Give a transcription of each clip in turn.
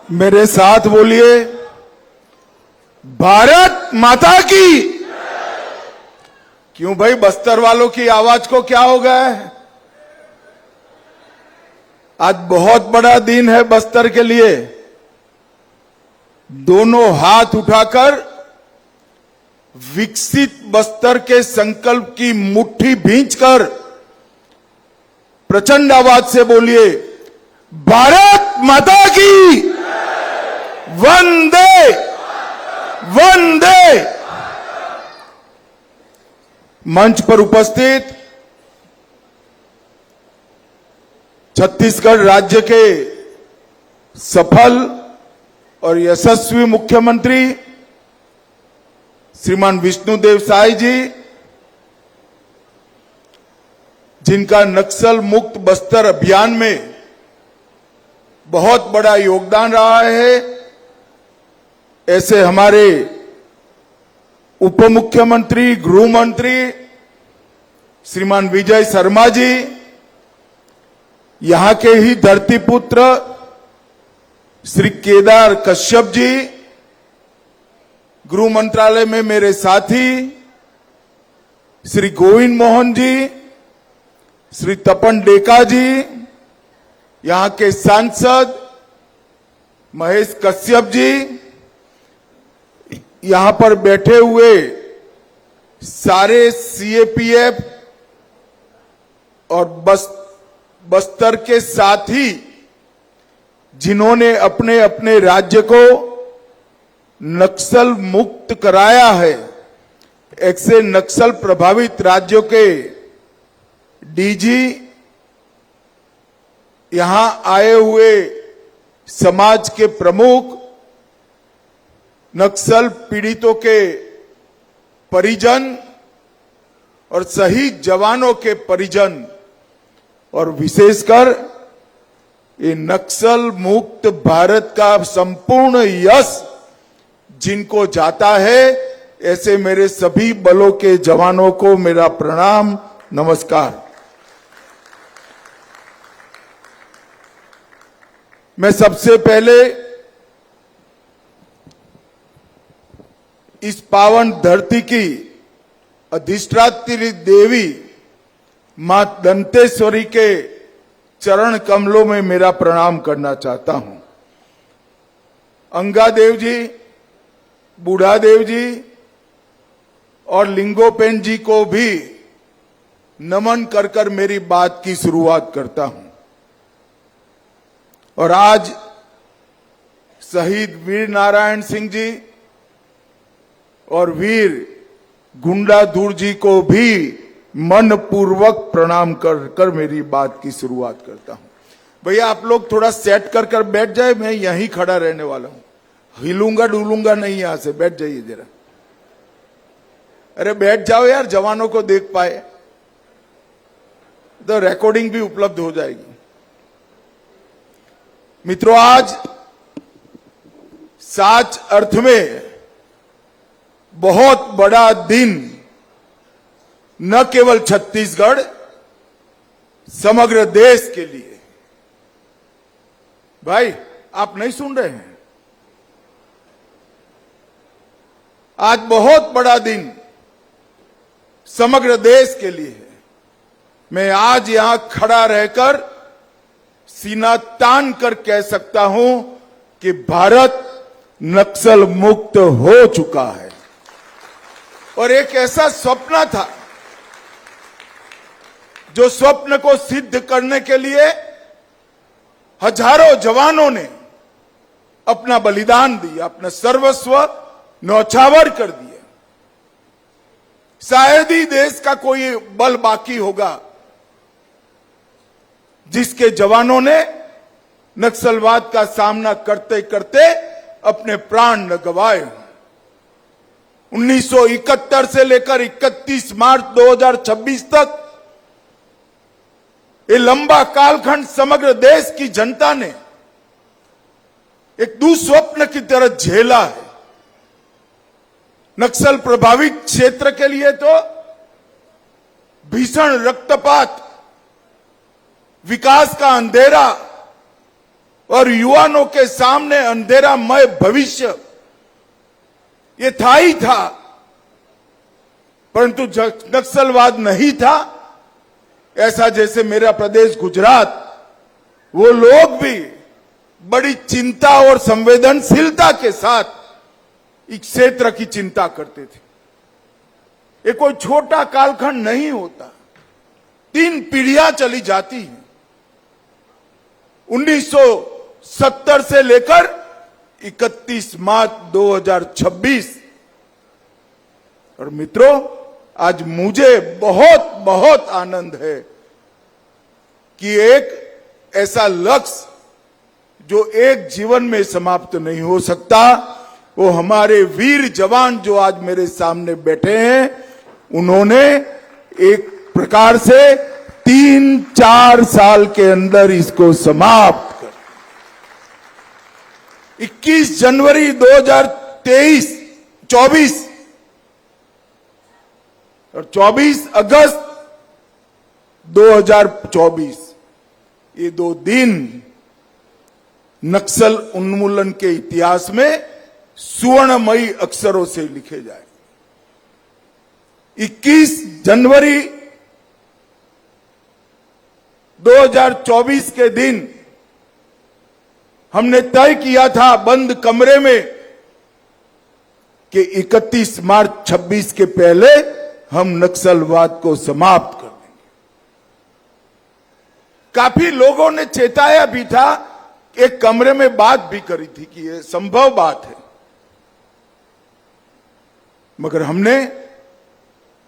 मेरे साथ बोलिए, भारत माता की। क्यों भाई, बस्तर वालों की आवाज को क्या हो गया है? आज बहुत बड़ा दिन है बस्तर के लिए। दोनों हाथ उठाकर विकसित बस्तर के संकल्प की मुट्ठी भींचकर प्रचंड आवाज से बोलिए, भारत माता की। वंदे वंदे। मंच पर उपस्थित छत्तीसगढ़ राज्य के सफल और यशस्वी मुख्यमंत्री श्रीमान विष्णुदेव साय जी, जिनका नक्सल मुक्त बस्तर अभियान में बहुत बड़ा योगदान रहा है, ऐसे हमारे उप मुख्यमंत्री गृह मंत्री श्रीमान विजय शर्मा जी, यहां के ही धरतीपुत्र श्री केदार कश्यप जी, गृह मंत्रालय में मेरे साथी श्री गोविंद मोहन जी, श्री तपन डेका जी, यहां के सांसद महेश कश्यप जी, यहां पर बैठे हुए सारे सीएपीएफ और बस्तर के साथी, जिन्होंने अपने अपने राज्य को नक्सल मुक्त कराया है, ऐसे नक्सल प्रभावित राज्यों के डीजी, यहां आए हुए समाज के प्रमुख, नक्सल पीड़ितों के परिजन और शहीद जवानों के परिजन, और विशेषकर ये नक्सल मुक्त भारत का संपूर्ण यश जिनको जाता है, ऐसे मेरे सभी बलों के जवानों को मेरा प्रणाम, नमस्कार। मैं सबसे पहले इस पावन धरती की अधिष्ठात्री देवी मां दंतेश्वरी के चरण कमलों में मेरा प्रणाम करना चाहता हूं। अंगादेव जी, बूढ़ादेव जी और लिंगोपेन जी को भी नमन कर कर मेरी बात की शुरुआत करता हूं। और आज शहीद वीर नारायण सिंह जी और वीर गुंडाधुर जी को भी मन पूर्वक प्रणाम कर मेरी बात की शुरुआत करता हूं। भैया आप लोग थोड़ा सेट कर कर बैठ जाए, मैं यहीं खड़ा रहने वाला हूं, हिलूंगा डुलूंगा नहीं, यहां से बैठ जाइए जरा। अरे बैठ जाओ यार, जवानों को देख पाए तो रिकॉर्डिंग भी उपलब्ध हो जाएगी। मित्रों, आज सच अर्थ में बहुत बड़ा दिन न केवल छत्तीसगढ़, समग्र देश के लिए। भाई आप नहीं सुन रहे हैं? आज बहुत बड़ा दिन समग्र देश के लिए है। मैं आज यहां खड़ा रहकर सीना तान कर कह सकता हूं कि भारत नक्सल मुक्त हो चुका है। और एक ऐसा स्वप्न था, जो स्वप्न को सिद्ध करने के लिए हजारों जवानों ने अपना बलिदान दिया, अपना सर्वस्व न्यौछावर कर दिया। शायद ही देश का कोई बल बाकी होगा जिसके जवानों ने नक्सलवाद का सामना करते करते अपने प्राण न गंवाए। 1971 से लेकर 31 मार्च 2026 तक ये लंबा कालखंड समग्र देश की जनता ने एक दुस्वप्न की तरह झेला है। नक्सल प्रभावित क्षेत्र के लिए तो भीषण रक्तपात, विकास का अंधेरा और युवाओं के सामने अंधेरामय भविष्य ये था ही था, परंतु नक्सलवाद नहीं था ऐसा जैसे मेरा प्रदेश गुजरात, वो लोग भी बड़ी चिंता और संवेदनशीलता के साथ इस क्षेत्र की चिंता करते थे। ये कोई छोटा कालखंड नहीं होता, 3 पीढ़ियां चली जाती हैं। 1970 से लेकर 31 मार्च 2026। और मित्रों, आज मुझे बहुत बहुत आनंद है कि एक ऐसा लक्ष्य जो एक जीवन में समाप्त नहीं हो सकता, वो हमारे वीर जवान जो आज मेरे सामने बैठे हैं, उन्होंने एक प्रकार से 3-4 साल के अंदर इसको समाप्त कर। 21 जनवरी 2024 और 24 अगस्त 2024, ये 2 दिन नक्सल उन्मूलन के इतिहास में सुवर्णमयी अक्षरों से लिखे जाए। 21 जनवरी 2024 के दिन हमने तय किया था बंद कमरे में कि 31 मार्च 26 के पहले हम नक्सलवाद को समाप्त कर देंगे। काफी लोगों ने चेताया भी था, एक कमरे में बात भी करी थी कि यह संभव बात है, मगर हमने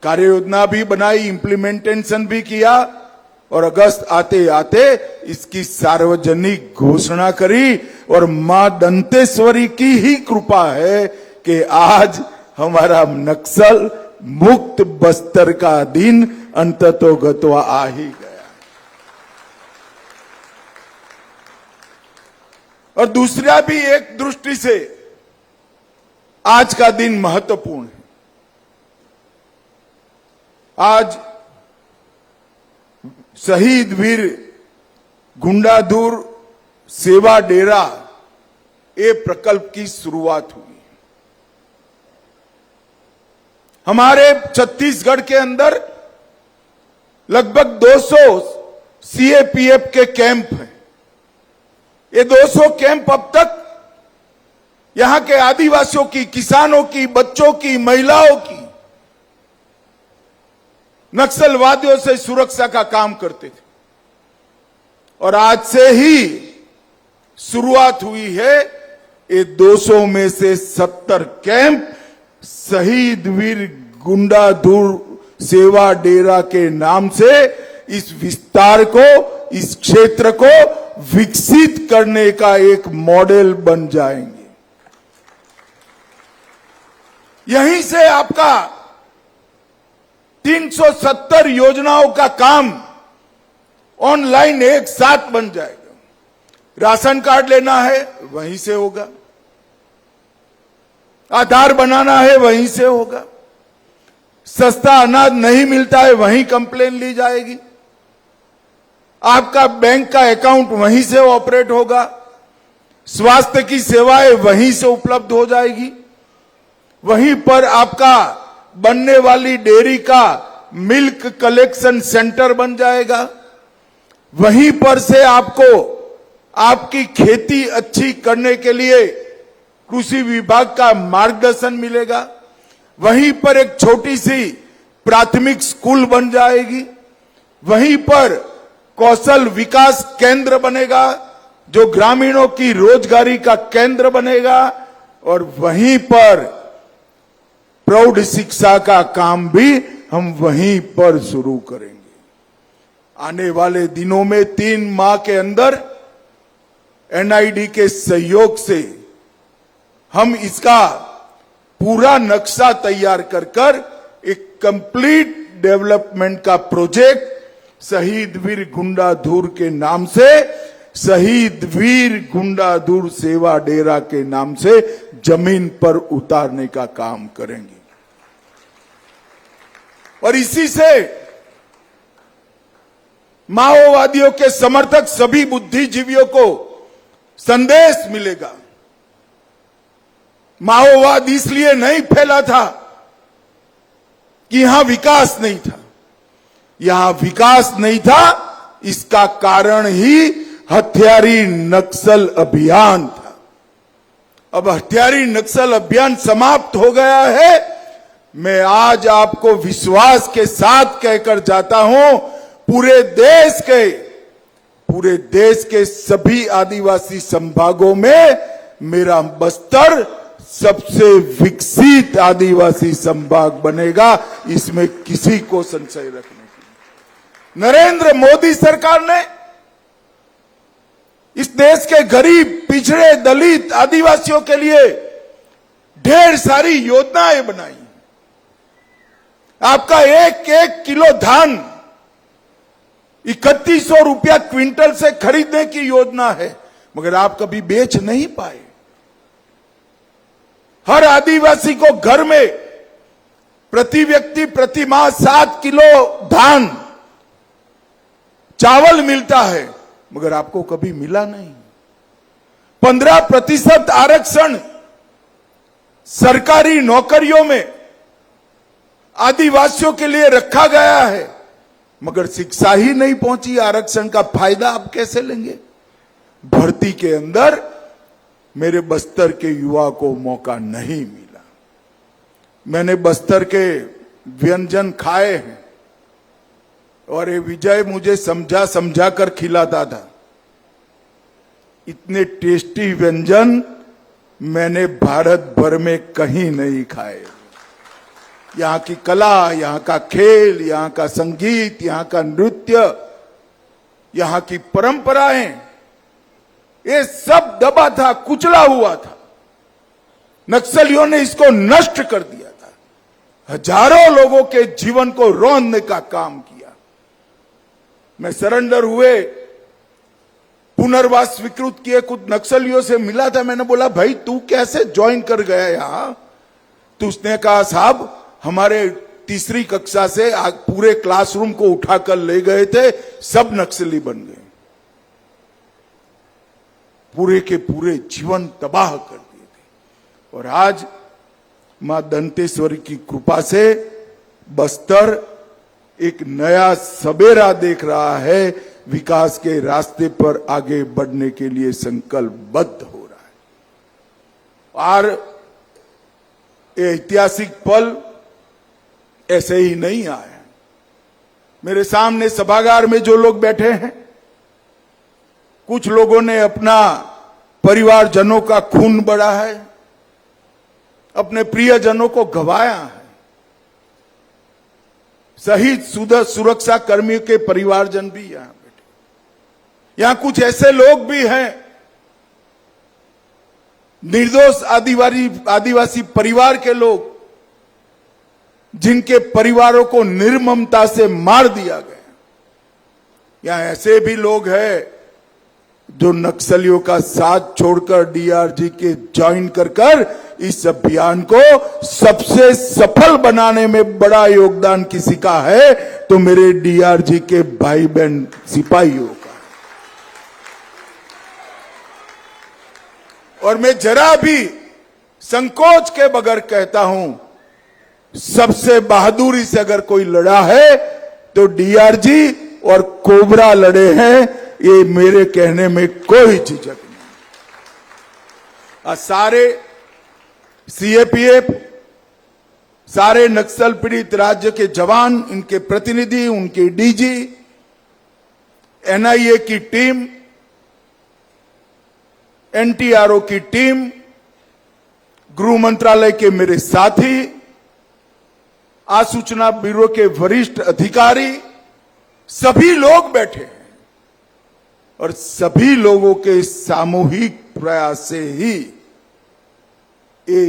कार्य योजना भी बनाई, इंप्लीमेंटेशन भी किया और अगस्त आते आते इसकी सार्वजनिक घोषणा करी। और मां दंतेश्वरी की ही कृपा है कि आज हमारा नक्सल मुक्त बस्तर का दिन अंततोगत्वा आ ही गया। और दूसरा भी एक दृष्टि से आज का दिन महत्वपूर्ण है। आज शहीद वीर गुंडाधुर सेवा डेरा ये प्रकल्प की शुरुआत हुई। हमारे छत्तीसगढ़ के अंदर लगभग 200 सीएपीएफ के कैंप हैं। ये 200 कैंप अब तक यहां के आदिवासियों की, किसानों की, बच्चों की, महिलाओं की नक्सलवादियों से सुरक्षा का काम करते थे। और आज से ही शुरुआत हुई है। ये 200 में से 70 कैंप शहीद वीर गुंडाधुर सेवा डेरा के नाम से इस विस्तार को, इस क्षेत्र को विकसित करने का एक मॉडल बन जाएंगे। यहीं से आपका 370 योजनाओं का काम ऑनलाइन एक साथ बन जाएगा। राशन कार्ड लेना है वहीं से होगा, आधार बनाना है वहीं से होगा, सस्ता अनाज नहीं मिलता है वहीं कंप्लेन ली जाएगी, आपका बैंक का अकाउंट वहीं से ऑपरेट होगा, स्वास्थ्य की सेवाएं वहीं से उपलब्ध हो जाएगी, वहीं पर आपका बनने वाली डेयरी का मिल्क कलेक्शन सेंटर बन जाएगा, वहीं पर से आपको आपकी खेती अच्छी करने के लिए कृषि विभाग का मार्गदर्शन मिलेगा, वहीं पर एक छोटी सी प्राथमिक स्कूल बन जाएगी, वहीं पर कौशल विकास केंद्र बनेगा जो ग्रामीणों की रोजगारी का केंद्र बनेगा, और वहीं पर प्रौढ़ शिक्षा का काम भी हम वहीं पर शुरू करेंगे। आने वाले दिनों में 3 माह के अंदर एनआईडी के सहयोग से हम इसका पूरा नक्शा तैयार कर एक कंप्लीट डेवलपमेंट का प्रोजेक्ट शहीद वीर गुंडाधुर के नाम से, शहीद वीर गुंडाधुर सेवा डेरा के नाम से जमीन पर उतारने का काम करेंगे। और इसी से माओवादियों के समर्थक सभी बुद्धिजीवियों को संदेश मिलेगा। माओवाद इसलिए नहीं फैला था कि यहां विकास नहीं था। यहां विकास नहीं था, इसका कारण ही हथियारी नक्सल अभियान था। अब हथियारी नक्सल अभियान समाप्त हो गया है। मैं आज आपको विश्वास के साथ कहकर जाता हूं, पूरे देश के सभी आदिवासी संभागों में मेरा बस्तर सबसे विकसित आदिवासी संभाग बनेगा, इसमें किसी को संशय रखने की। नरेंद्र मोदी सरकार ने इस देश के गरीब, पिछड़े, दलित, आदिवासियों के लिए ढेर सारी योजनाएं बनाई। आपका एक एक किलो धान 3100 रुपया क्विंटल से खरीदने की योजना है, मगर आप कभी बेच नहीं पाए। हर आदिवासी को घर में प्रति व्यक्ति प्रति माह 7 किलो धान, चावल मिलता है, मगर आपको कभी मिला नहीं। 15% आरक्षण सरकारी नौकरियों में आदिवासियों के लिए रखा गया है, मगर शिक्षा ही नहीं पहुंची। आरक्षण का फायदा आप कैसे लेंगे? भर्ती के अंदर मेरे बस्तर के युवा को मौका नहीं मिला। मैंने बस्तर के व्यंजन खाए हैं और ये विजय मुझे समझा कर खिलाता था। इतने टेस्टी व्यंजन मैंने भारत भर में कहीं नहीं खाए। यहाँ की कला, यहाँ का खेल, यहाँ का संगीत, यहाँ का नृत्य, यहाँ की परंपराएं, ये सब दबा था, कुचला हुआ था। नक्सलियों ने इसको नष्ट कर दिया था। हजारों लोगों के जीवन को रौंदने का काम किया। मैं सरेंडर हुए, पुनर्वास स्वीकृत किए कुछ नक्सलियों से मिला था। मैंने बोला, भाई तू कैसे ज्वाइन कर गया यहां? तो उसने कहा, साहब हमारे तीसरी कक्षा से पूरे क्लासरूम को उठाकर ले गए थे, सब नक्सली बन गए, पूरे के पूरे जीवन तबाह कर दिए थे। और आज मां दंतेश्वरी की कृपा से बस्तर एक नया सवेरा देख रहा है, विकास के रास्ते पर आगे बढ़ने के लिए संकल्पबद्ध हो रहा है। और ये ऐतिहासिक पल ऐसे ही नहीं आया। मेरे सामने सभागार में जो लोग बैठे हैं, कुछ लोगों ने अपना परिवारजनों का खून बड़ा है, अपने प्रियजनों को गंवाया है। शहीद सुरक्षा कर्मियों के परिवारजन भी यहां बैठे। यहां कुछ ऐसे लोग भी हैं, निर्दोष आदिवासी परिवार के लोग, जिनके परिवारों को निर्ममता से मार दिया गया। यहां ऐसे भी लोग हैं जो नक्सलियों का साथ छोड़कर डीआरजी के ज्वाइन कर इस अभियान को सबसे सफल बनाने में बड़ा योगदान किसी का है तो मेरे डीआरजी के भाई बहन सिपाहियों का। और मैं जरा भी संकोच के बगैर कहता हूं, सबसे बहादुरी से अगर कोई लड़ा है तो डीआरजी और कोबरा लड़े हैं, ये मेरे कहने में कोई झिझक नहीं। सारे सीएपीएफ, सारे नक्सल पीड़ित राज्य के जवान, इनके प्रतिनिधि, उनके डीजी, एनआईए की टीम, एनटीआरओ की टीम, गृह मंत्रालय के मेरे साथी, आसूचना ब्यूरो के वरिष्ठ अधिकारी, सभी लोग बैठे हैं। और सभी लोगों के सामूहिक प्रयास से ही ये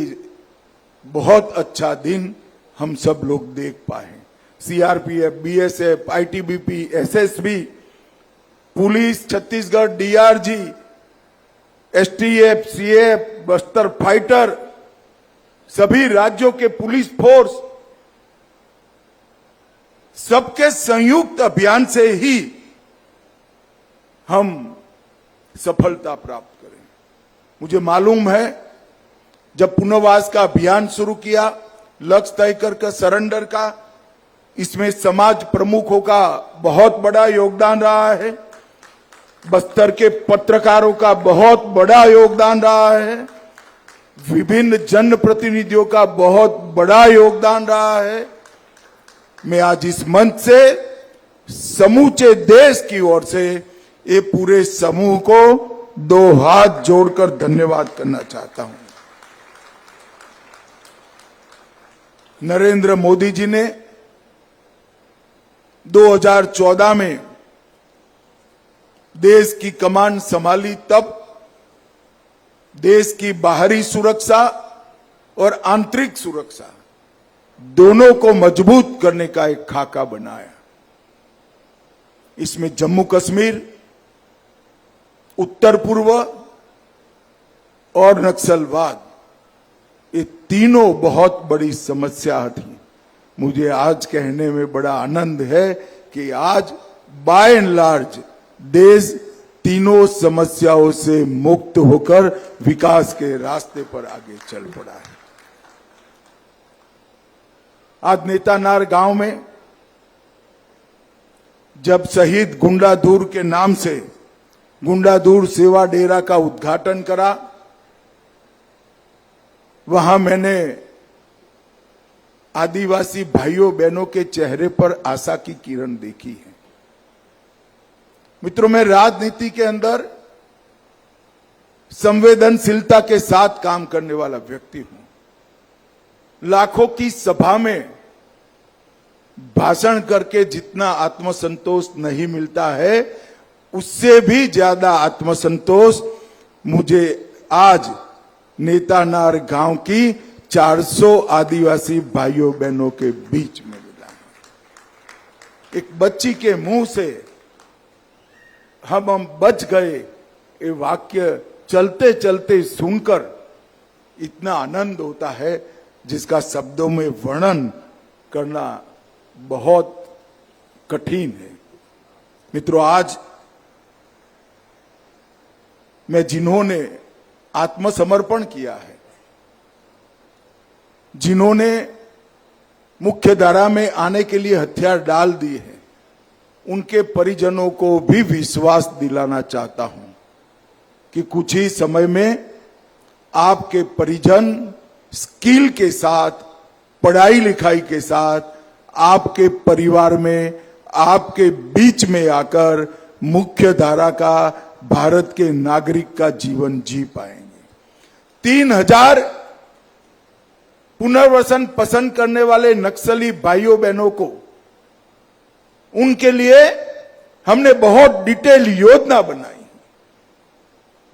बहुत अच्छा दिन हम सब लोग देख पाए। CRPF, BSF, ITBP, SSB, police Chhattisgarh, DRG, STF, CF, Bastar fighter, सभी राज्यों के पुलिस फोर्स, सबके संयुक्त अभियान से ही हम सफलता प्राप्त करें। मुझे मालूम है जब पुनर्वास का अभियान शुरू किया, लक्ष्य तय कर सरेंडर का, इसमें समाज प्रमुखों का बहुत बड़ा योगदान रहा है, बस्तर के पत्रकारों का बहुत बड़ा योगदान रहा है, विभिन्न जनप्रतिनिधियों का बहुत बड़ा योगदान रहा है। मैं आज इस मंच से समूचे देश की ओर से ये पूरे समूह को दो हाथ जोड़कर धन्यवाद करना चाहता हूं। नरेंद्र मोदी जी ने 2014 में देश की कमान संभाली, तब देश की बाहरी सुरक्षा और आंतरिक सुरक्षा दोनों को मजबूत करने का एक खाका बनाया। इसमें जम्मू कश्मीर, उत्तर पूर्व और नक्सलवाद, ये तीनों बहुत बड़ी समस्या थी। मुझे आज कहने में बड़ा आनंद है कि आज बाय एंड लार्ज देश तीनों समस्याओं से मुक्त होकर विकास के रास्ते पर आगे चल पड़ा है। आज नेतानार गांव में जब शहीद गुंडाधुर के नाम से गुंडाधुर सेवा डेरा का उद्घाटन करा, वहां मैंने आदिवासी भाइयों बहनों के चेहरे पर आशा की किरण देखी है। मित्रों, मैं राजनीति के अंदर संवेदनशीलता के साथ काम करने वाला व्यक्ति हूं। लाखों की सभा में भाषण करके जितना आत्मसंतोष नहीं मिलता है, उससे भी ज्यादा आत्मसंतोष मुझे आज नेतानार गांव की 400 आदिवासी भाइयों बहनों के बीच में मिला है। एक बच्ची के मुंह से हम बच गए, ये वाक्य चलते चलते सुनकर इतना आनंद होता है जिसका शब्दों में वर्णन करना बहुत कठिन है। मित्रों, आज मैं जिन्होंने आत्मसमर्पण किया है, जिन्होंने मुख्य धारा में आने के लिए हथियार डाल दिए हैं, उनके परिजनों को भी विश्वास दिलाना चाहता हूं कि कुछ ही समय में आपके परिजन स्किल के साथ, पढ़ाई लिखाई के साथ आपके परिवार में, आपके बीच में आकर मुख्य धारा का, भारत के नागरिक का जीवन जी पाएंगे। 3000 पुनर्वसन पसंद करने वाले नक्सली भाइयों बहनों को, उनके लिए हमने बहुत डिटेल योजना बनाई।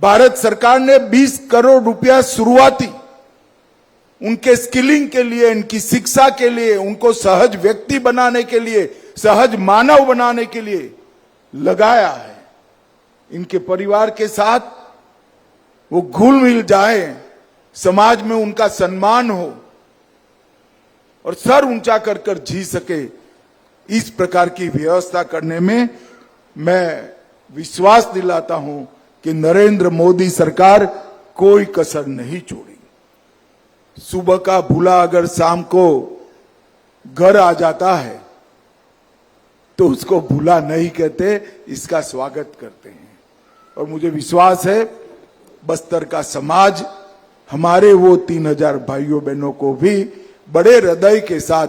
भारत सरकार ने 20 करोड़ रुपया शुरुआती उनके स्किलिंग के लिए, इनकी शिक्षा के लिए, उनको सहज व्यक्ति बनाने के लिए, सहज मानव बनाने के लिए लगाया है। इनके परिवार के साथ वो घुल मिल जाए, समाज में उनका सम्मान हो और सर ऊंचा कर कर जी सके, इस प्रकार की व्यवस्था करने में मैं विश्वास दिलाता हूं कि नरेंद्र मोदी सरकार कोई कसर नहीं छोड़ी। सुबह का भूला अगर शाम को घर आ जाता है तो उसको भूला नहीं कहते, इसका स्वागत करते हैं। और मुझे विश्वास है बस्तर का समाज हमारे वो 3000 भाइयों बहनों को भी बड़े हृदय के साथ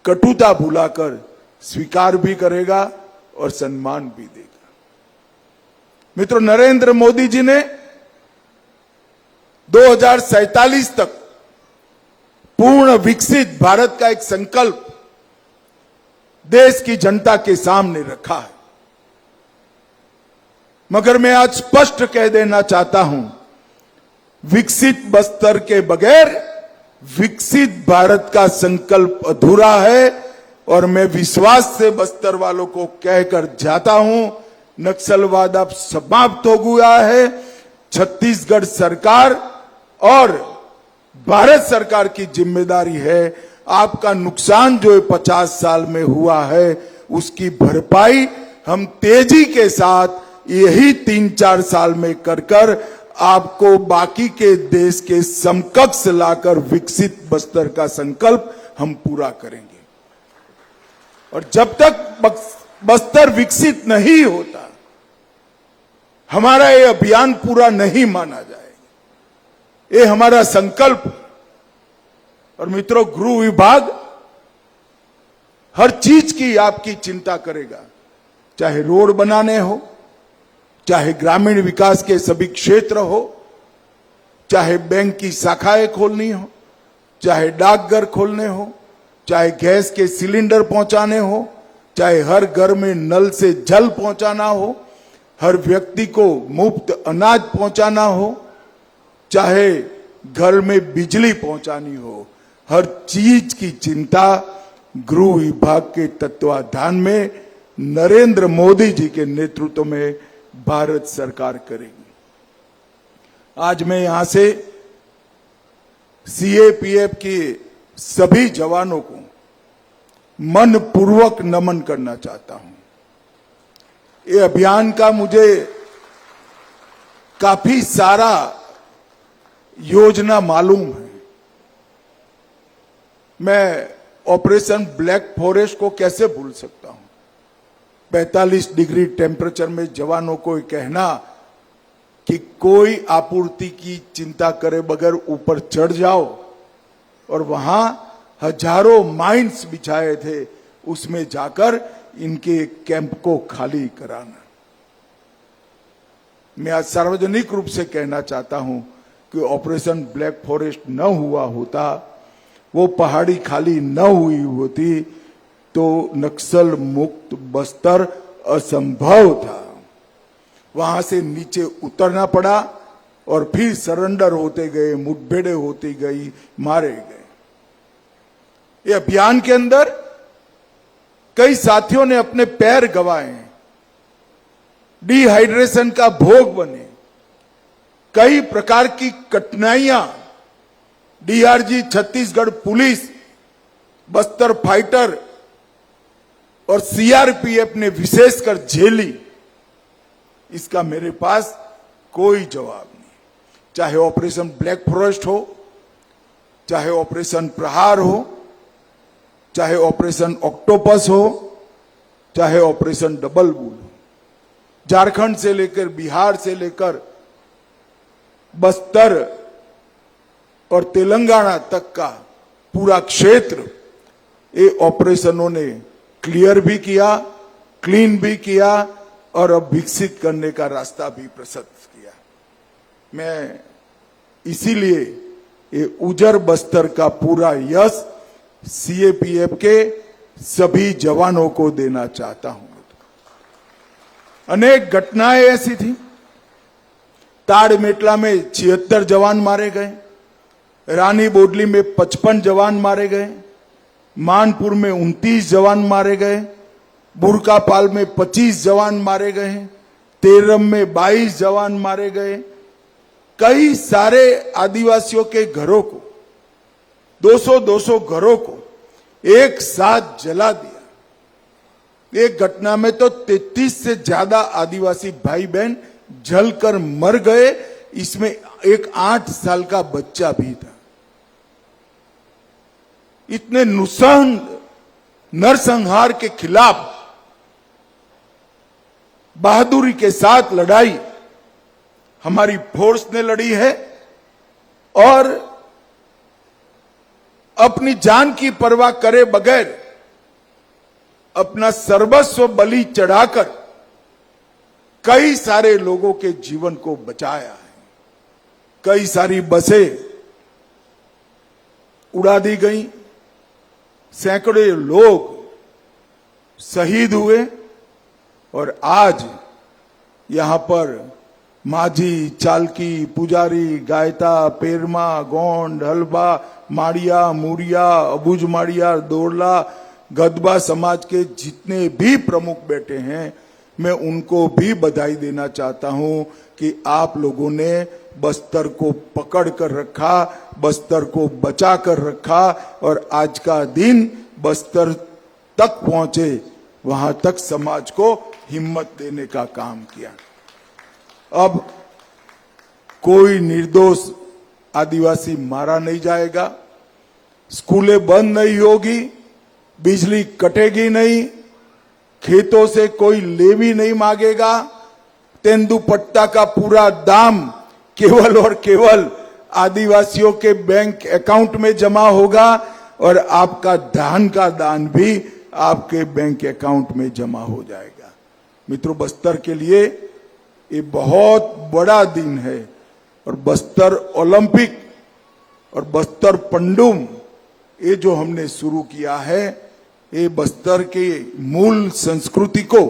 कटुता भुलाकर स्वीकार भी करेगा और सम्मान भी देगा। मित्रों, नरेंद्र मोदी जी ने 2047 तक पूर्ण विकसित भारत का एक संकल्प देश की जनता के सामने रखा है। मगर मैं आज स्पष्ट कह देना चाहता हूं, विकसित बस्तर के बगैर विकसित भारत का संकल्प अधूरा है। और मैं विश्वास से बस्तर वालों को कहकर जाता हूं, नक्सलवाद अब समाप्त हो गया है। छत्तीसगढ़ सरकार और भारत सरकार की जिम्मेदारी है, आपका नुकसान जो 50 साल में हुआ है उसकी भरपाई हम तेजी के साथ यही 3-4 साल में कर आपको बाकी के देश के समकक्ष लाकर विकसित बस्तर का संकल्प हम पूरा करेंगे। और जब तक बस्तर विकसित नहीं होता, हमारा ये अभियान पूरा नहीं माना जाएगा। ये हमारा संकल्प। और मित्रों, गृह विभाग हर चीज की आपकी चिंता करेगा, चाहे रोड बनाने हो, चाहे ग्रामीण विकास के सभी क्षेत्र हो, चाहे बैंक की शाखाएं खोलनी हो, चाहे डाकघर खोलने हो, चाहे गैस के सिलेंडर पहुंचाने हो, चाहे हर घर में नल से जल पहुंचाना हो, हर व्यक्ति को मुफ्त अनाज पहुंचाना हो, चाहे घर में बिजली पहुंचानी हो, हर चीज की चिंता गृह विभाग के तत्वाधान में नरेंद्र मोदी जी के नेतृत्व में भारत सरकार करेगी। आज मैं यहां से सीएपीएफ के सभी जवानों को मनपूर्वक नमन करना चाहता हूं। ये अभियान का मुझे काफी सारा योजना मालूम है। मैं ऑपरेशन ब्लैक फॉरेस्ट को कैसे भूल सकता हूं। 45 डिग्री टेम्परेचर में जवानों को कहना कि कोई आपूर्ति की चिंता करे बगैर ऊपर चढ़ जाओ, और वहां हजारों माइंस बिछाए थे, उसमें जाकर इनके कैंप को खाली कराना। मैं आज सार्वजनिक रूप से कहना चाहता हूं कि ऑपरेशन ब्लैक फॉरेस्ट न हुआ होता, वो पहाड़ी खाली न हुई होती, तो नक्सल मुक्त बस्तर असंभव था। वहां से नीचे उतरना पड़ा और फिर सरेंडर होते गए, मुठभेड़ें होती गई, मारे गए। ये अभियान के अंदर कई साथियों ने अपने पैर गंवाए, डिहाइड्रेशन का भोग बने, कई प्रकार की कठिनाइयां DRG, Chhattisgarh police, Bastar fighter और सीआरपीएफ ने विशेषकर झेली। इसका मेरे पास कोई जवाब नहीं। चाहे ऑपरेशन ब्लैक फॉरेस्ट हो, चाहे ऑपरेशन प्रहार हो, चाहे ऑपरेशन ऑक्टोपस हो, चाहे ऑपरेशन डबल बुल हो, झारखंड से लेकर बिहार से लेकर बस्तर और तेलंगाना तक का पूरा क्षेत्र ये ऑपरेशनों ने क्लियर भी किया, क्लीन भी किया और अब विकसित करने का रास्ता भी प्रशस्त किया। मैं इसीलिए ये उजर बस्तर का पूरा यश सीएपीएफ के सभी जवानों को देना चाहता हूं। अनेक घटनाएं ऐसी थी। ताड़मेटला में 76 जवान मारे गए, रानी बोडली में 55 जवान मारे गए, मानपुर में 29 जवान मारे गए, बुरकापाल में 25 जवान मारे गए, तेरम में 22 जवान मारे गए। कई सारे आदिवासियों के घरों को, 200-200 घरों को एक साथ जला दिया। एक घटना में तो 33 से ज्यादा आदिवासी भाई बहन जलकर मर गए, इसमें एक 8 साल का बच्चा भी था। इतने नरसंहार के खिलाफ बहादुरी के साथ लड़ाई हमारी फोर्स ने लड़ी है और अपनी जान की परवाह करे बगैर अपना सर्वस्व बलि चढ़ाकर कई सारे लोगों के जीवन को बचाया है। कई सारी बसें उड़ा दी गई, सैकड़ों लोग शहीद हुए और आज यहां पर माझी, चालकी, पुजारी, गायता, पेरमा, गोंड, हलबा, माड़िया, मुड़िया, अबुज माड़िया, दोरला, गदबा समाज के जितने भी प्रमुख बैठे हैं, मैं उनको भी बधाई देना चाहता हूं कि आप लोगों ने बस्तर को पकड़ कर रखा, बस्तर को बचा कर रखा और आज का दिन बस्तर तक पहुंचे, वहां तक समाज को हिम्मत देने का काम किया। अब कोई निर्दोष आदिवासी मारा नहीं जाएगा, स्कूलें बंद नहीं होगी, बिजली कटेगी नहीं, खेतों से कोई लेवी नहीं मांगेगा, तेंदुपट्टा का पूरा दाम केवल और केवल आदिवासियों के बैंक अकाउंट में जमा होगा और आपका धान का दान भी आपके बैंक अकाउंट में जमा हो जाएगा। मित्रों, बस्तर के लिए ये बहुत बड़ा दिन है और बस्तर ओलंपिक और बस्तर पंडुम ये जो हमने शुरू किया है, ये बस्तर के मूल संस्कृति को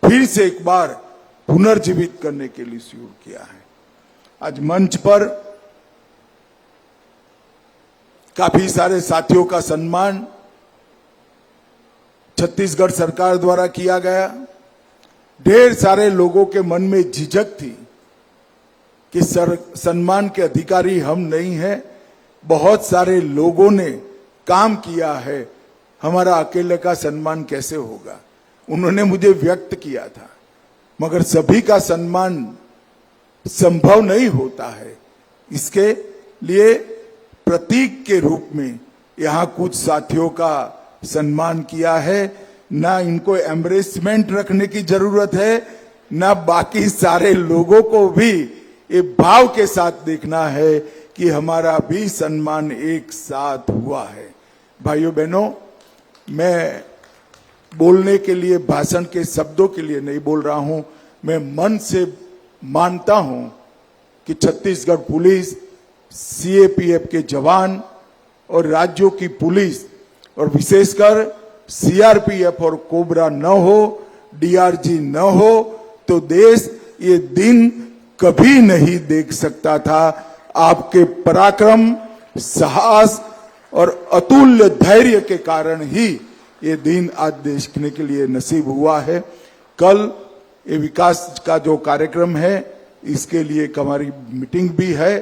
फिर से एक बार पुनर्जीवित करने के लिए शुरू किया है। आज मंच पर काफी सारे साथियों का सम्मान छत्तीसगढ़ सरकार द्वारा किया गया। ढेर सारे लोगों के मन में झिझक थी कि सम्मान के अधिकारी हम नहीं हैं, बहुत सारे लोगों ने काम किया है, हमारा अकेले का सम्मान कैसे होगा। उन्होंने मुझे व्यक्त किया था, मगर सभी का सम्मान संभव नहीं होता है। इसके लिए प्रतीक के रूप में यहाँ कुछ साथियों का सम्मान किया है। ना इनको एम्ब्रेसमेंट रखने की जरूरत है, ना बाकी सारे लोगों को भी ये भाव के साथ देखना है कि हमारा भी सम्मान एक साथ हुआ है। भाइयों बहनों, मैं बोलने के लिए, भाषण के शब्दों के लिए नहीं बोल रहा हूं। मैं मन से मानता हूं कि छत्तीसगढ़ पुलिस, सीएपीएफ के जवान और राज्यों की पुलिस और विशेषकर सीआरपीएफ और कोबरा न हो, डीआरजी न हो तो देश ये दिन कभी नहीं देख सकता था। आपके पराक्रम, साहस और अतुल्य धैर्य के कारण ही ये दिन आज देखने के लिए नसीब हुआ है। कल ये विकास का जो कार्यक्रम है, इसके लिए एक हमारी मीटिंग भी है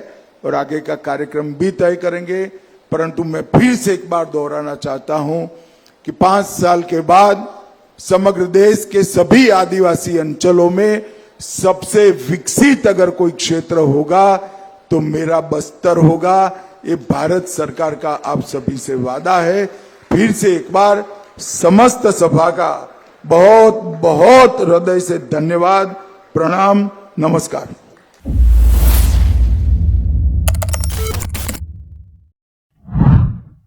और आगे का कार्यक्रम भी तय करेंगे। परंतु मैं फिर से एक बार दोहराना चाहता हूं कि 5 साल के बाद समग्र देश के सभी आदिवासी अंचलों में सबसे विकसित अगर कोई क्षेत्र होगा तो मेरा बस्तर होगा। ये भारत सरकार का आप सभी से वादा है। फिर से एक बार समस्त सभा का बहुत बहुत हृदय से धन्यवाद, प्रणाम, नमस्कार।